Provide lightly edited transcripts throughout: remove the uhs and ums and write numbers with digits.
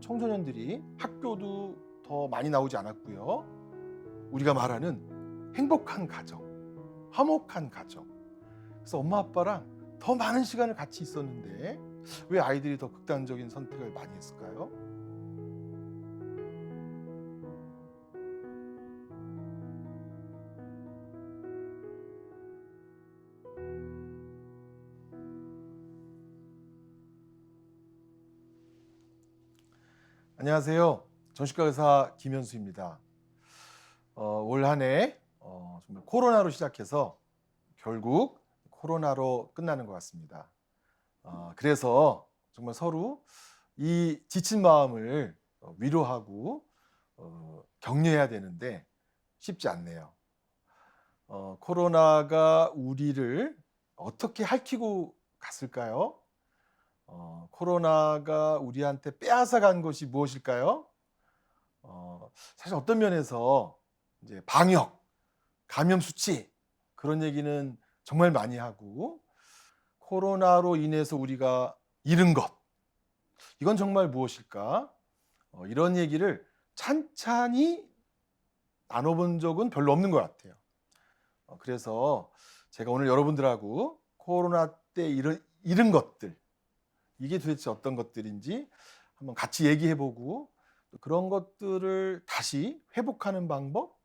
청소년들이 학교도 더 많이 나오지 않았고요. 우리가 말하는 행복한 가정, 화목한 가정. 그래서 엄마 아빠랑 더 많은 시간을 같이 있었는데 왜 아이들이 더 극단적인 선택을 많이 했을까요? 안녕하세요. 정신과 의사 김현수입니다. 올 한 해 정말 코로나로 시작해서 결국 코로나로 끝나는 것 같습니다. 그래서 정말 서로 이 지친 마음을 위로하고 격려해야 되는데 쉽지 않네요. 코로나가 우리를 어떻게 핥히고 갔을까요? 코로나가 우리한테 빼앗아 간 것이 무엇일까요? 사실 어떤 면에서 이제 방역, 감염 수치 그런 얘기는 정말 많이 하고 코로나로 인해서 우리가 잃은 것 이건 정말 무엇일까? 이런 얘기를 찬찬히 나눠본 적은 별로 없는 것 같아요. 그래서 제가 오늘 여러분들하고 코로나 때 잃은 것들 이게 도대체 어떤 것들인지 한번 같이 얘기해보고 그런 것들을 다시 회복하는 방법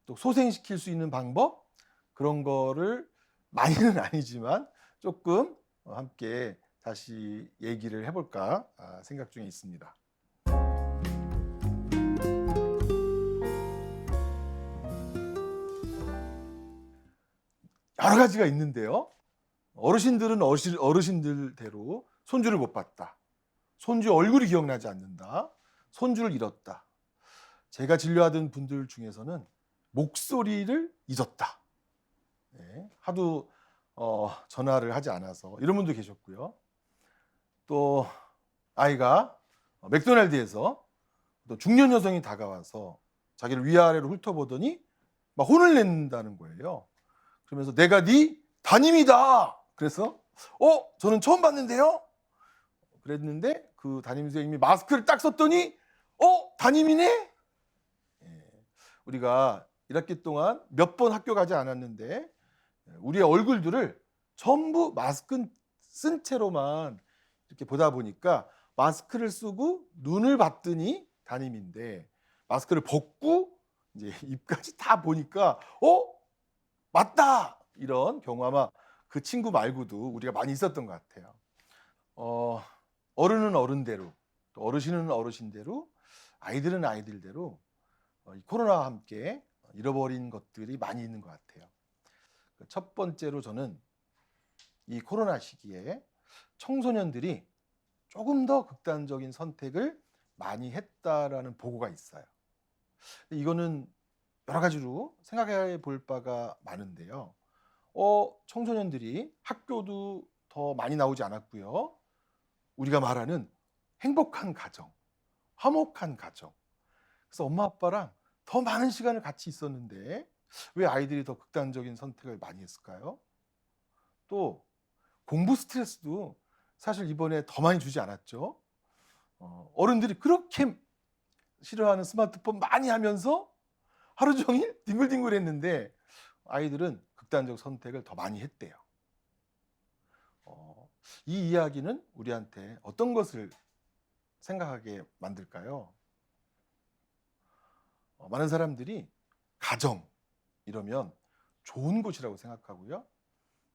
또 소생시킬 수 있는 방법 그런 거를 많이는 아니지만 조금 함께 다시 얘기를 해볼까 생각 중에 있습니다. 여러 가지가 있는데요. 어르신들은 어르신들대로 손주를 못 봤다. 손주 얼굴이 기억나지 않는다. 손주를 잃었다. 제가 진료하던 분들 중에서는 목소리를 잊었다. 네, 하도 전화를 하지 않아서 이런 분도 계셨고요. 또 아이가 맥도날드에서 또 중년 여성이 다가와서 자기를 위아래로 훑어보더니 막 혼을 낸다는 거예요. 그러면서 내가 네 담임이다. 그래서 저는 처음 봤는데요. 그랬는데 그 담임 선생님이 마스크를 딱 썼더니 담임이네. 우리가 1학기 동안 몇 번 학교 가지 않았는데 우리의 얼굴들을 전부 마스크 쓴 채로만 이렇게 보다 보니까 마스크를 쓰고 눈을 봤더니 담임인데 마스크를 벗고 이제 입까지 다 보니까 맞다 이런 경우 아마 그 친구 말고도 우리가 많이 있었던 것 같아요. 어른은 어른대로 또 어르신은 어르신대로 아이들은 아이들대로 이 코로나와 함께 잃어버린 것들이 많이 있는 것 같아요. 첫 번째로 저는 이 코로나 시기에 청소년들이 조금 더 극단적인 선택을 많이 했다라는 보고가 있어요. 이거는 여러 가지로 생각해 볼 바가 많은데요. 청소년들이 학교도 더 많이 나오지 않았고요. 우리가 말하는 행복한 가정, 화목한 가정. 그래서 엄마 아빠랑 더 많은 시간을 같이 있었는데 왜 아이들이 더 극단적인 선택을 많이 했을까요? 또 공부 스트레스도 사실 이번에 더 많이 주지 않았죠. 어른들이 그렇게 싫어하는 스마트폰 많이 하면서 하루 종일 뒹굴뒹굴했는데 아이들은 극단적 선택을 더 많이 했대요. 이 이야기는 우리한테 어떤 것을 생각하게 만들까요? 많은 사람들이 가정 이러면 좋은 곳이라고 생각하고요.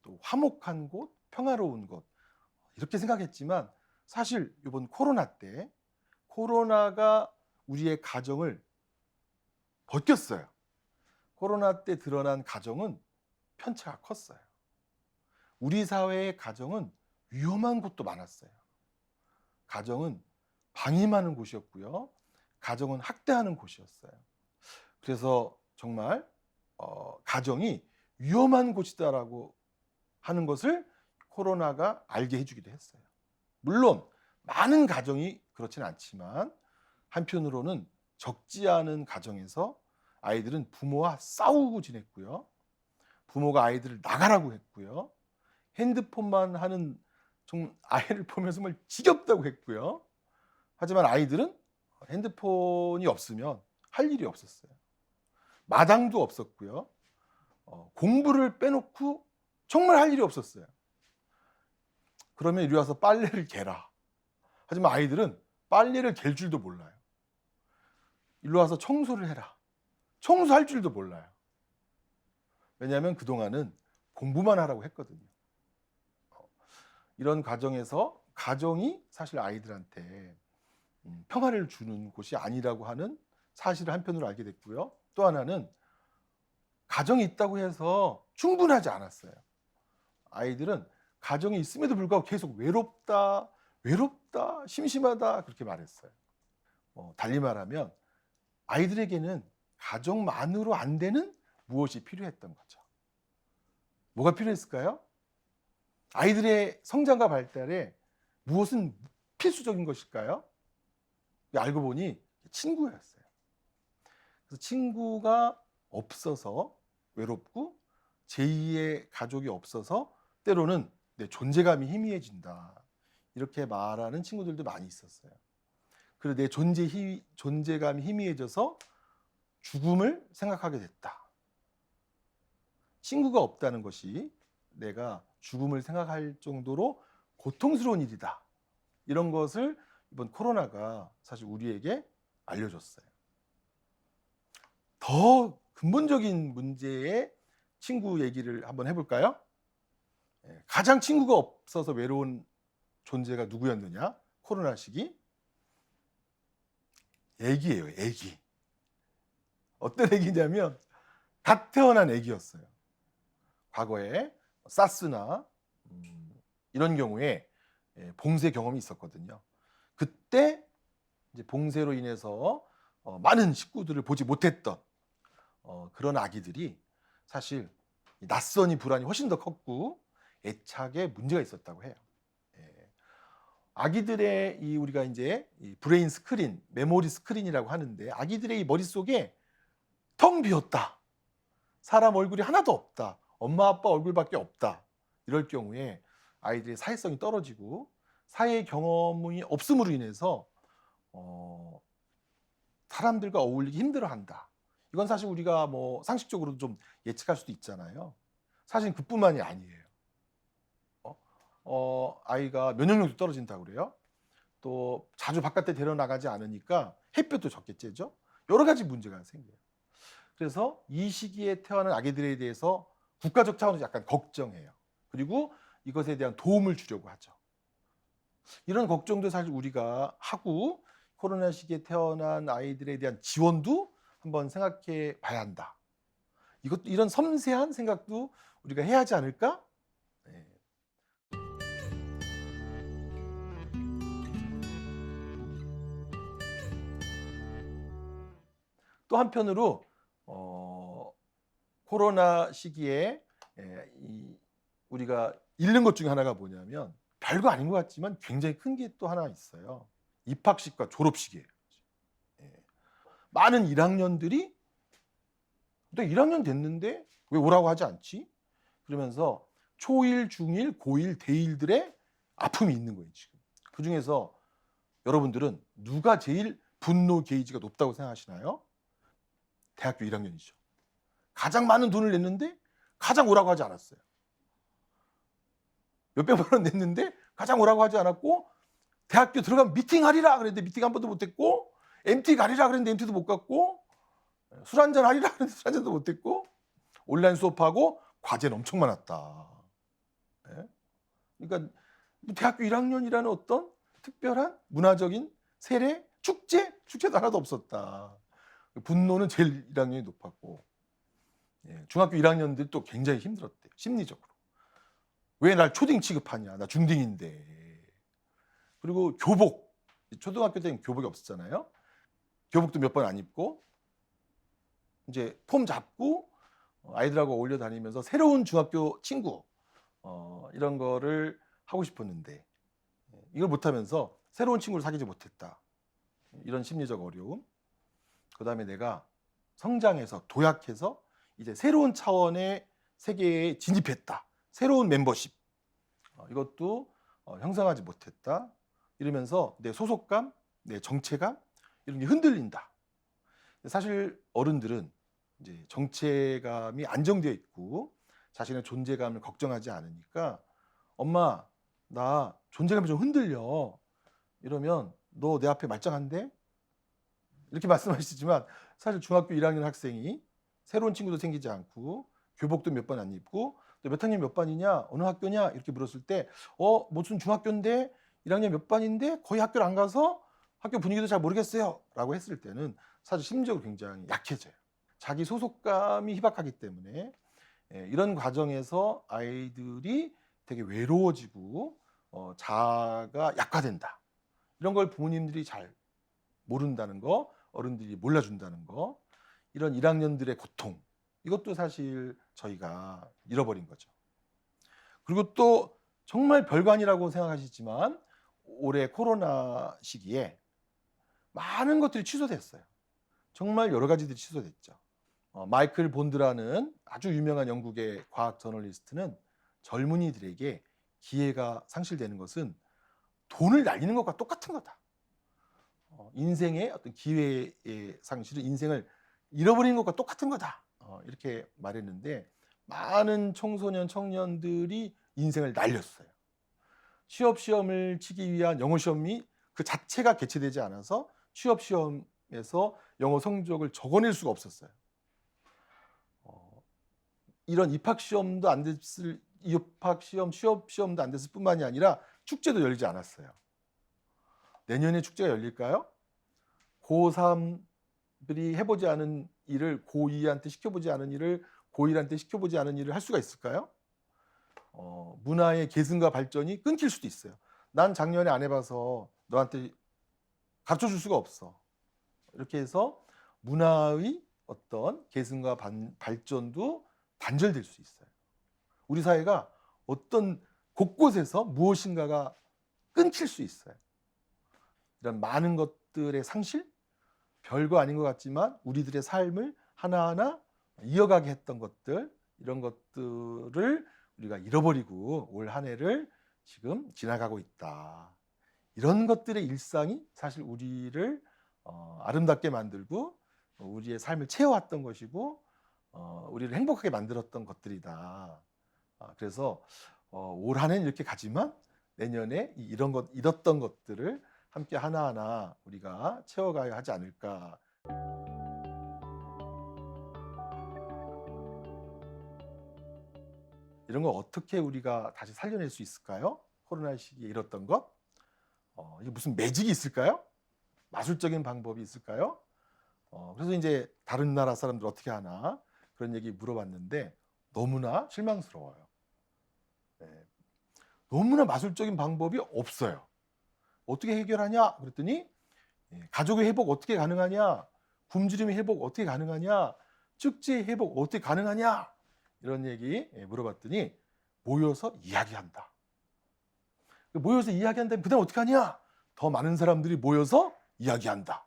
또 화목한 곳, 평화로운 곳 이렇게 생각했지만 사실 이번 코로나 때 코로나가 우리의 가정을 벗겼어요. 코로나 때 드러난 가정은 편차가 컸어요. 우리 사회의 가정은 위험한 곳도 많았어요. 가정은 방임하는 곳이었고요. 가정은 학대하는 곳이었어요. 그래서 정말 가정이 위험한 곳이다라고 하는 것을 코로나가 알게 해주기도 했어요. 물론 많은 가정이 그렇지는 않지만 한편으로는 적지 않은 가정에서 아이들은 부모와 싸우고 지냈고요. 부모가 아이들을 나가라고 했고요. 핸드폰만 하는 좀 아이를 보면서 정말 지겹다고 했고요. 하지만 아이들은 핸드폰이 없으면 할 일이 없었어요. 마당도 없었고요. 공부를 빼놓고 정말 할 일이 없었어요. 그러면 이리 와서 빨래를 개라. 하지만 아이들은 빨래를 갤 줄도 몰라요. 일로 와서 청소를 해라. 청소할 줄도 몰라요. 왜냐하면 그동안은 공부만 하라고 했거든요. 이런 과정에서 가정이 사실 아이들한테 평화를 주는 곳이 아니라고 하는 사실을 한편으로 알게 됐고요. 또 하나는 가정이 있다고 해서 충분하지 않았어요. 아이들은 가정이 있음에도 불구하고 계속 외롭다, 외롭다, 심심하다 그렇게 말했어요. 달리 말하면 아이들에게는 가정만으로 안 되는 무엇이 필요했던 거죠. 뭐가 필요했을까요? 아이들의 성장과 발달에 무엇은 필수적인 것일까요? 알고 보니 친구였어요. 그래서 친구가 없어서 외롭고 제2의 가족이 없어서 때로는 내 존재감이 희미해진다. 이렇게 말하는 친구들도 많이 있었어요. 그리고 내 존재감이 희미해져서 죽음을 생각하게 됐다. 친구가 없다는 것이 내가 죽음을 생각할 정도로 고통스러운 일이다. 이런 것을 이번 코로나가 사실 우리에게 알려줬어요. 더 근본적인 문제의 친구 얘기를 한번 해볼까요? 가장 친구가 없어서 외로운 존재가 누구였느냐? 코로나 시기? 애기예요, 애기. 어떤 애기냐면 갓 태어난 애기였어요. 과거에 사스나 이런 경우에 봉쇄 경험이 있었거든요. 그때 이제 봉쇄로 인해서 많은 식구들을 보지 못했던 그런 아기들이 사실 낯선이 불안이 훨씬 더 컸고 애착에 문제가 있었다고 해요. 아기들의 이 우리가 이제 이 브레인 스크린, 메모리 스크린이라고 하는데 아기들의 이 머릿속에 텅 비었다. 사람 얼굴이 하나도 없다. 엄마 아빠 얼굴밖에 없다. 이럴 경우에 아이들의 사회성이 떨어지고 사회 경험이 없음으로 인해서 사람들과 어울리기 힘들어한다. 이건 사실 우리가 뭐 상식적으로도 좀 예측할 수도 있잖아요. 사실 그뿐만이 아니에요. 아이가 면역력도 떨어진다고 그래요. 또 자주 바깥에 데려나가지 않으니까 햇볕도 적게 쬐죠. 여러 가지 문제가 생겨요. 그래서 이 시기에 태어난 아기들에 대해서 국가적 차원에서 약간 걱정해요. 그리고 이것에 대한 도움을 주려고 하죠. 이런 걱정도 사실 우리가 하고 코로나 시기에 태어난 아이들에 대한 지원도 한번 생각해 봐야 한다. 이런 섬세한 생각도 우리가 해야 하지 않을까? 네. 또 한편으로 코로나 시기에 우리가 잃는 것 중에 하나가 뭐냐면 별거 아닌 것 같지만 굉장히 큰 게 또 하나 있어요. 입학식과 졸업식이에요. 많은 1학년들이 너 1학년 됐는데 왜 오라고 하지 않지? 그러면서 초1, 중1, 고1, 대1들의 아픔이 있는 거예요. 지금. 그중에서 여러분들은 누가 제일 분노 게이지가 높다고 생각하시나요? 대학교 1학년이죠. 가장 많은 돈을 냈는데 가장 오라고 하지 않았어요. 몇백만 원 냈는데 가장 오라고 하지 않았고 대학교 들어가면 미팅하리라 그랬는데 미팅 한 번도 못했고 MT 가리라 그랬는데 MT도 못 갔고 술 한잔 하리라 그랬는데 술 한잔도 못했고 온라인 수업하고 과제는 엄청 많았다. 그러니까 대학교 1학년이라는 어떤 특별한 문화적인 세례, 축제도 하나도 없었다. 분노는 제일 1학년이 높았고 중학교 1학년들 또 굉장히 힘들었대요. 심리적으로. 왜 날 초딩 취급하냐. 나 중딩인데. 그리고 교복. 초등학교 때는 교복이 없었잖아요. 교복도 몇 번 안 입고 이제 폼 잡고 아이들하고 어울려 다니면서 새로운 중학교 친구 이런 거를 하고 싶었는데 이걸 못하면서 새로운 친구를 사귀지 못했다. 이런 심리적 어려움. 그다음에 내가 성장해서 도약해서 이제 새로운 차원의 세계에 진입했다. 새로운 멤버십. 이것도 형성하지 못했다. 이러면서 내 소속감, 내 정체감 이런 게 흔들린다. 사실 어른들은 이제 정체감이 안정되어 있고 자신의 존재감을 걱정하지 않으니까 엄마 나 존재감이 좀 흔들려 이러면 너 내 앞에 말짱한데? 이렇게 말씀하시지만 사실 중학교 1학년 학생이 새로운 친구도 생기지 않고 교복도 몇 번 안 입고 또 몇 학년 몇 반이냐 어느 학교냐 이렇게 물었을 때 무슨 중학교인데 1학년 몇 반인데 거의 학교를 안 가서 학교 분위기도 잘 모르겠어요 라고 했을 때는 사실 심리적으로 굉장히 약해져요. 자기 소속감이 희박하기 때문에 이런 과정에서 아이들이 되게 외로워지고 자아가 약화된다. 이런 걸 부모님들이 잘 모른다는 거, 어른들이 몰라준다는 거, 이런 1학년들의 고통, 이것도 사실 저희가 잃어버린 거죠. 그리고 또 정말 별거 아니라고 생각하시지만 올해 코로나 시기에 많은 것들이 취소됐어요. 정말 여러 가지들이 취소됐죠. 마이클 본드라는 아주 유명한 영국의 과학 저널리스트는 젊은이들에게 기회가 상실되는 것은 돈을 날리는 것과 똑같은 거다. 인생의 어떤 기회의 상실은 인생을 잃어버리는 것과 똑같은 거다. 이렇게 말했는데 많은 청소년 청년들이 인생을 날렸어요. 취업 시험을 치기 위한 영어 시험이 그 자체가 개최되지 않아서 취업 시험에서 영어 성적을 적어낼 수가 없었어요. 이런 입학 시험도 안 됐을 입학 시험, 취업 시험도 안 됐을 뿐만이 아니라 축제도 열리지 않았어요. 내년에 축제가 열릴까요? 고3들이 해보지 않은 일을 고2한테 시켜보지 않은 일을 고1한테 시켜보지 않은 일을 할 수가 있을까요? 문화의 계승과 발전이 끊길 수도 있어요. 난 작년에 안 해봐서 너한테 가르쳐줄 수가 없어. 이렇게 해서 문화의 어떤 계승과 발전도 단절될 수 있어요. 우리 사회가 어떤 곳곳에서 무엇인가가 끊길 수 있어요. 이런 많은 것들의 상실, 별거 아닌 것 같지만 우리들의 삶을 하나하나 이어가게 했던 것들, 이런 것들을 우리가 잃어버리고 올 한 해를 지금 지나가고 있다. 이런 것들의 일상이 사실 우리를 아름답게 만들고 우리의 삶을 채워왔던 것이고 우리를 행복하게 만들었던 것들이다. 그래서 올 한 해는 이렇게 가지만 내년에 잃었던 것들을 함께 하나하나 우리가 채워가야 하지 않을까. 이런 거 어떻게 우리가 다시 살려낼 수 있을까요? 코로나 시기에 잃었던 것? 이게 무슨 매직이 있을까요? 마술적인 방법이 있을까요? 그래서 이제 다른 나라 사람들 어떻게 하나 그런 얘기 물어봤는데 너무나 실망스러워요. 네. 너무나 마술적인 방법이 없어요. 어떻게 해결하냐? 그랬더니 가족의 회복 어떻게 가능하냐? 굶주림의 회복 어떻게 가능하냐? 축제의 회복 어떻게 가능하냐? 이런 얘기 물어봤더니 모여서 이야기한다. 모여서 이야기한다면 그다음 어떻게 하냐? 더 많은 사람들이 모여서 이야기한다.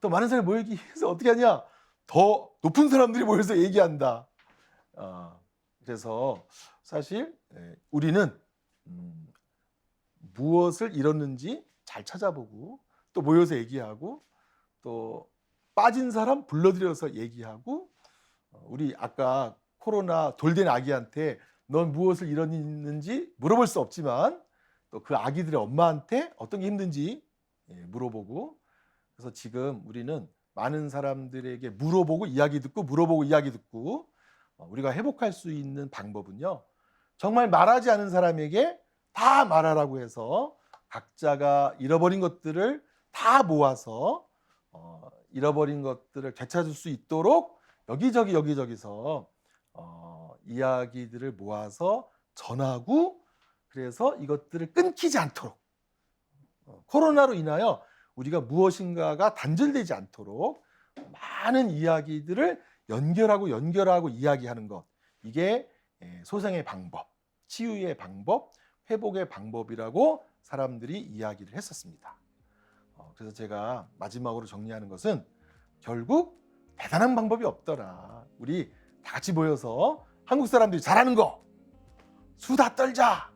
더 많은 사람이 모이기 위해서 어떻게 하냐? 더 높은 사람들이 모여서 얘기한다. 그래서 사실 우리는 무엇을 잃었는지 잘 찾아보고 또 모여서 얘기하고 또 빠진 사람 불러들여서 얘기하고 우리 아까 코로나 돌된 아기한테 넌 무엇을 잃었는지 물어볼 수 없지만 또 그 아기들의 엄마한테 어떤 게 힘든지 물어보고 그래서 지금 우리는 많은 사람들에게 물어보고 이야기 듣고 물어보고 이야기 듣고 우리가 회복할 수 있는 방법은요. 정말 말하지 않은 사람에게 다 말하라고 해서 각자가 잃어버린 것들을 다 모아서 잃어버린 것들을 되찾을 수 있도록 여기저기서 이야기들을 모아서 전하고 그래서 이것들을 끊기지 않도록 코로나로 인하여 우리가 무엇인가가 단절되지 않도록 많은 이야기들을 연결하고 이야기하는 것 이게 소생의 방법, 치유의 방법, 회복의 방법이라고 사람들이 이야기를 했었습니다. 그래서 제가 마지막으로 정리하는 것은 결국 대단한 방법이 없더라. 우리 다 같이 모여서 한국 사람들이 잘하는 거 수다 떨자.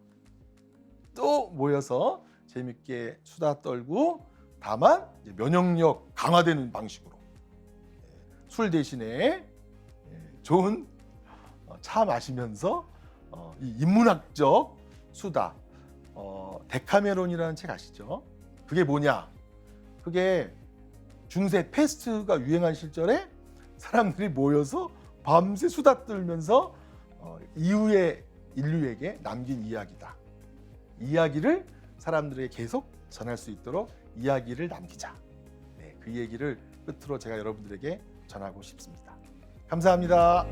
또 모여서 재밌게 수다 떨고 다만 이제 면역력 강화되는 방식으로 술 대신에 좋은 차 마시면서 이 인문학적 수다, 데카메론이라는 책 아시죠? 그게 뭐냐? 그게 중세 패스트가 유행한 시절에 사람들이 모여서 밤새 수다 떨면서 이후에 인류에게 남긴 이야기다. 이야기를 사람들에게 계속 전할 수 있도록 이야기를 남기자. 네, 그 얘기를 끝으로 제가 여러분들에게 전하고 싶습니다. 감사합니다.